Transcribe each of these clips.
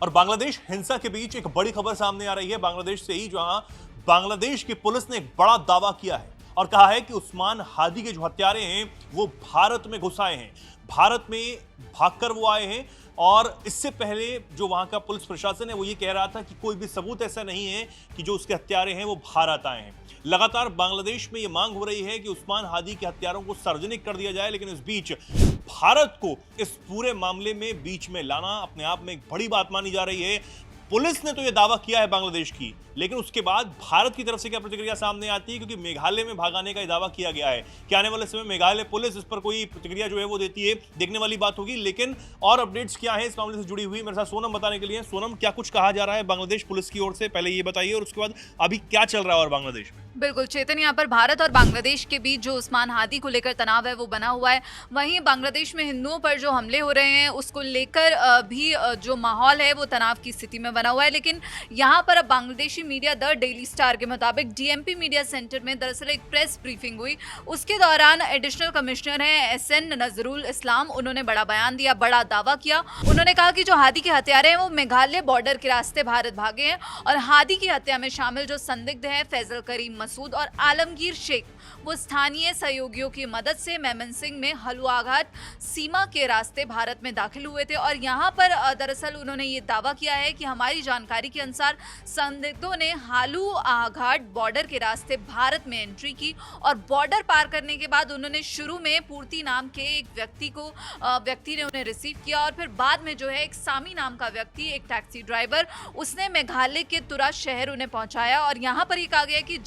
और बांग्लादेश हिंसा के बीच एक बड़ी खबर सामने आ रही है बांग्लादेश से ही, जहां बांग्लादेश की पुलिस ने एक बड़ा दावा किया है और कहा है कि उस्मान हादी के जो हत्यारे हैं वो भारत में घुस आए हैं, भारत में भागकर वो आए हैं। और इससे पहले जो वहां का पुलिस प्रशासन है वो ये कह रहा था कि कोई भी सबूत ऐसा नहीं है कि जो उसके हत्यारे हैं वो भारत आए हैं। लगातार बांग्लादेश में ये मांग हो रही है कि उस्मान हादी के हत्यारों को सार्वजनिक कर दिया जाए, लेकिन इस बीच भारत को इस पूरे मामले में बीच में लाना अपने आप में एक बड़ी बात मानी जा रही है। पुलिस ने तो यह दावा किया है बांग्लादेश की, लेकिन उसके बाद भारत की तरफ से क्या प्रतिक्रिया सामने आती है, क्योंकि मेघालय में भागाने का यह दावा किया गया है कि आने वाले समय मेघालय पुलिस इस पर कोई प्रतिक्रिया जो है वो देती है, देखने वाली बात होगी। लेकिन और अपडेट्स क्या है इस मामले से जुड़ी हुई, मेरे साथ सोनम बताने के लिए। सोनम, क्या कुछ कहा जा रहा है बांग्लादेश पुलिस की ओर से, पहले ये बताइए, और उसके बाद अभी क्या चल रहा है और बांग्लादेश में। बिल्कुल चेतन, यहाँ पर भारत और बांग्लादेश के बीच जो उस्मान हादी को लेकर तनाव है वो बना हुआ है। वहीं बांग्लादेश में हिंदुओं पर जो हमले हो रहे हैं उसको लेकर भी जो माहौल है वो तनाव की स्थिति में बना हुआ है। लेकिन यहाँ पर अब Bangladeshi media the daily star के मुताबिक डीएमपी मीडिया सेंटर में दरअसल एक प्रेस ब्रीफिंग हुई। उसके दौरान एडिशनल कमिश्नर है SN नजरुल इस्लाम, उन्होंने बड़ा बयान दिया, बड़ा दावा किया। उन्होंने कहा कि जो हादी के हत्यारे हैं वो मेघालय बॉर्डर के रास्ते भारत भागे हैं और हादी की हत्या में शामिल जो संदिग्ध हैं फैजल करीम मसूद और आलमगीर शेख, वो स्थानीय सहयोगियों की मदद से मेमनसिंह में हलुआघाट सीमा के रास्ते भारत में दाखिल हुए थे। और यहाँ पर दरअसल उन्होंने ये दावा किया है कि हमारी जानकारी के अनुसार संदिग्धों ने हलुआघाट बॉर्डर के रास्ते भारत में एंट्री की और बॉर्डर पार करने के बाद उन्होंने शुरू में पूर्ति नाम के एक व्यक्ति ने उन्हें रिसीव किया और फिर बाद में जो है एक सामी नाम का व्यक्ति, एक टैक्सी ड्राइवर, उसने मेघालय के तुरा शहर उन्हें पहुंचाया। और यहाँ पर ये कहा गया कि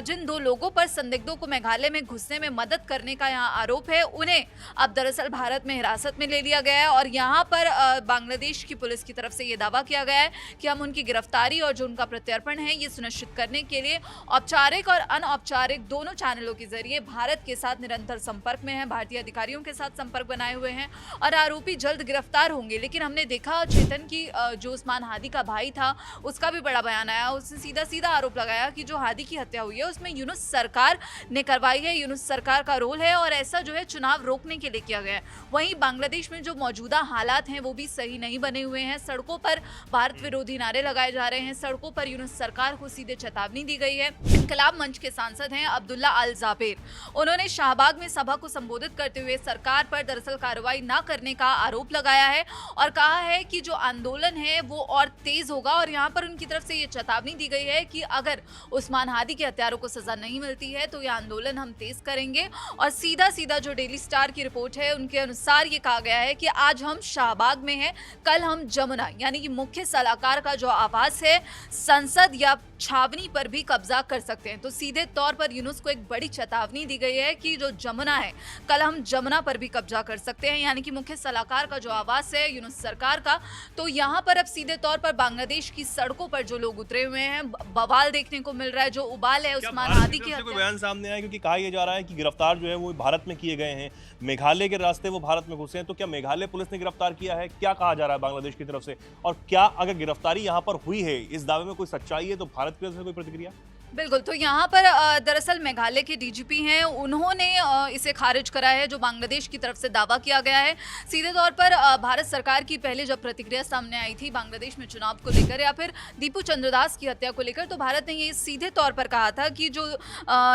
जिन दो लोगों पर संदिग्धों को मेघालय में घुसने में मदद करने का यहाँ आरोप है, उन्हें अब दरअसल भारत में हिरासत में ले लिया गया है। और यहाँ पर बांग्लादेश की पुलिस की तरफ से ये दावा किया गया है कि हम उनकी गिरफ्तारी और जो उनका प्रत्यर्पण है ये सुनिश्चित करने के लिए औपचारिक और अनौपचारिक दोनों चैनलों के जरिए भारत के साथ निरंतर संपर्क में है, भारतीय अधिकारियों के साथ संपर्क बनाए हुए हैं और आरोपी जल्द गिरफ्तार होंगे। लेकिन हमने देखा चेतन की जो उस्मान हादी का भाई था उसका भी बड़ा बयान आया, उसने सीधा सीधा आरोप लगाया कि जो हादी की हत्या हुई है उसमें यूनुस सरकार ने करवाई है, यूनुस सरकार का रोल है और ऐसा जो है चुनाव रोकने के लिए किया गया है। वहीं बांग्लादेश में जो मौजूदा हालात हैं वो भी सही नहीं बने हुए हैं। सड़कों पर भारत विरोधी नारे लगाए जा रहे हैं, सड़कों पर यूनुस सरकार को सीधे चेतावनी दी गई है। इनकलाब मंच के सांसद हैं अब्दुल्ला अल जाबेर, उन्होंने शाहबाग में सभा को संबोधित करते हुए सरकार पर दरअसल कार्रवाई न करने का आरोप लगाया है और कहा है कि जो आंदोलन है वो और तेज होगा। और यहाँ पर उनकी तरफ से ये चेतावनी दी गई है कि अगर उस्मान हादी के हत्यारों को सजा नहीं मिलती है तो यह आंदोलन हम तेज करेंगे। और सीधा सीधा जो डेली स्टार की रिपोर्ट है उनके अनुसार ये कहा गया है कि आज हम शाहबाग में हैं, कल हम जमुना यानी कि मुख्य सलाहकार का जो आवास है संसद या छावनी पर भी कब्जा कर सकते हैं। तो सीधे तौर पर यूनुस को एक बड़ी चेतावनी दी गई है कि जो जमुना है कल हम जमुना पर भी कब्जा कर सकते हैं, यानी कि मुख्य सलाहकार का जो आवास है यूनुस सरकार का। तो यहाँ पर अब सीधे तौर पर बांग्लादेश की सड़कों पर जो लोग उतरे हुए हैं, बवाल देखने को मिल रहा है, जो उबाल है उस्मान हादी की हत्या। बयान सामने आया क्योंकि कहा यह जा रहा है कि गिरफ्तार जो है वो भारत में किए गए हैं, मेघालय के रास्ते वो भारत में घुसे हैं। तो क्या मेघालय पुलिस ने गिरफ्तार किया है, क्या कहा जा रहा है बांग्लादेश की तरफ से, और क्या अगर गिरफ्तारी यहाँ पर हुई है, इस दावे में कोई सच्चाई है, तो भारत की तरफ से कोई प्रतिक्रिया? बिल्कुल, तो यहाँ पर दरअसल मेघालय के DGP हैं, उन्होंने इसे खारिज करा है जो बांग्लादेश की तरफ से दावा किया गया है। सीधे तौर पर भारत सरकार की पहले जब प्रतिक्रिया सामने आई थी बांग्लादेश में चुनाव को लेकर या फिर दीपू चंद्रदास की हत्या को लेकर, तो भारत ने ये सीधे तौर पर कहा था कि जो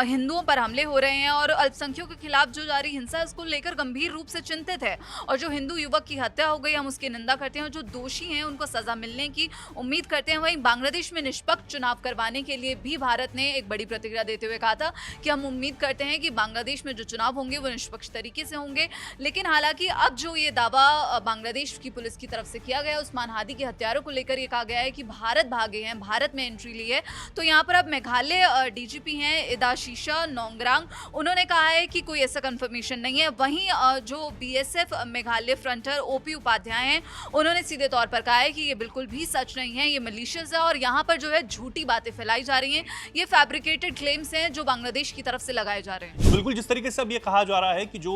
हिंदुओं पर हमले हो रहे हैं और अल्पसंख्यकों के खिलाफ जो जारी हिंसा है उसको लेकर गंभीर रूप से चिंतित है और जो हिंदू युवक की हत्या हो गई हम उसकी निंदा करते हैं और जो दोषी हैं उनको सजा मिलने की उम्मीद करते हैं। वहीं बांग्लादेश में निष्पक्ष चुनाव करवाने के लिए भी भारत ने एक बड़ी प्रतिक्रिया देते हुए कहा था कि हम उम्मीद करते हैं कि बांग्लादेश में जो चुनाव होंगे वो निष्पक्ष तरीके से होंगे। लेकिन हालांकि अब जो ये दावा बांग्लादेश की पुलिस की तरफ से किया गया उस्मान हादी के हत्यारों को लेकर ये कहा गया है कि भारत भागे हैं, भारत में एंट्री ली है। तो यहाँ पर अब मेघालय DGP हैं इदाशीशा नोंगरांग, उन्होंने कहा है कि कोई ऐसा कंफर्मेशन नहीं है। वहीं जो BSF Meghalaya frontier OP Upadhyay हैं, उन्होंने सीधे तौर पर कहा है कि ये बिल्कुल भी सच नहीं है, ये मलिशियस है और यहाँ पर जो है झूठी बातें फैलाई जा रही हैं, ये फैब्रिकेटेड क्लेम्स हैं जो बांग्लादेश की तरफ से लगाए जा रहे हैं। तो बिल्कुल जिस तरीके से अब ये कहा जा रहा है कि जो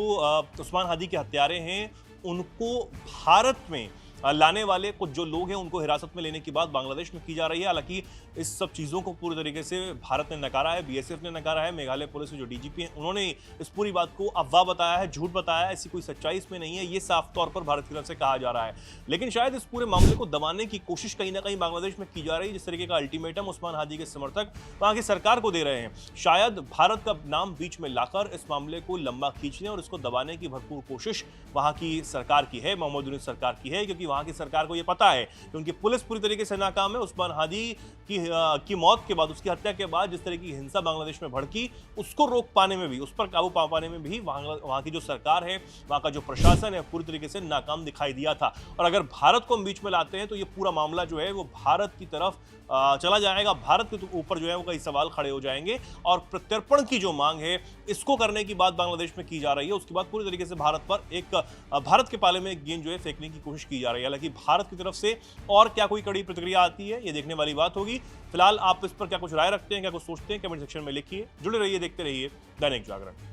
उस्मान हादी के हत्यारे हैं उनको भारत में लाने वाले कुछ जो लोग हैं उनको हिरासत में लेने की बात बांग्लादेश में की जा रही है। हालांकि इस सब चीज़ों को पूरी तरीके से भारत ने नकारा है, बीएसएफ ने नकारा है। मेघालय पुलिस के जो डीजीपी हैं उन्होंने इस पूरी बात को अफवाह बताया है, झूठ बताया है, ऐसी कोई सच्चाई इसमें नहीं है, ये साफ तौर पर भारत की तरफ से कहा जा रहा है। लेकिन शायद इस पूरे मामले को दबाने की कोशिश कहीं ना कहीं बांग्लादेश में की जा रही है। जिस तरीके का अल्टीमेटम उस्मान हादी के समर्थक वहां की सरकार को दे रहे हैं, शायद भारत का नाम बीच में लाकर इस मामले को लंबा खींचने और इसको दबाने की भरपूर कोशिश वहां की सरकार की है, मोहम्मद यूनूस सरकार की है। क्योंकि वहां की सरकार को यह पता है कि उनकी पुलिस पूरी तरीके से नाकाम है। उस्मान हादी की मौत के बाद, उसकी हत्या के बाद जिस तरह की हिंसा बांग्लादेश में भड़की, उसको रोक पाने में भी, उस पर काबू पा पाने में भी वहां की जो सरकार है, वहां का जो प्रशासन है, पूरी तरीके से नाकाम दिखाई दिया था। और अगर भारत को हम बीच में लाते हैं तो ये पूरा मामला जो है वो भारत की तरफ चला जाएगा। भारत के ऊपर जो है वो कई सवाल खड़े हो जाएंगे और प्रत्यर्पण की जो मांग है इसको करने की बात बांग्लादेश में की जा रही है। उसके बाद पूरी तरीके से भारत पर भारत के पाले में एक गेंद जो है फेंकने की कोशिश की जा रही है। हालांकि भारत की तरफ से और क्या कोई कड़ी प्रतिक्रिया आती है, ये देखने वाली बात होगी। फिलहाल आप इस पर क्या कुछ राय रखते हैं, क्या कुछ सोचते हैं, कमेंट सेक्शन में लिखिए। जुड़े रहिए, देखते रहिए दैनिक जागरण।